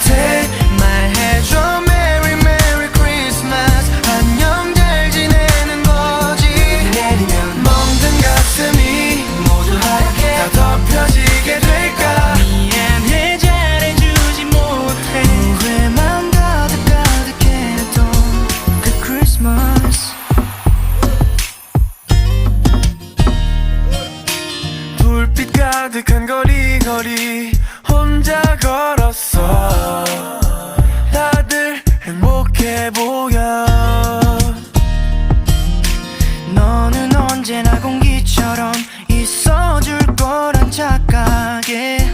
곁에 말해줘 Merry Merry Christmas. 안녕 잘 지내는 거지. 내리면 멍든 가슴이 모두 하얗게 다 덮여지게 될까. 미안해 잘해주지 못해. 후회만 가득가득했던 그 크리스마스. 불빛 가득한 거리 혼자 걸었어. 다들 행복해 보여. 너는 언제나 공기처럼 있어줄 거란 착각에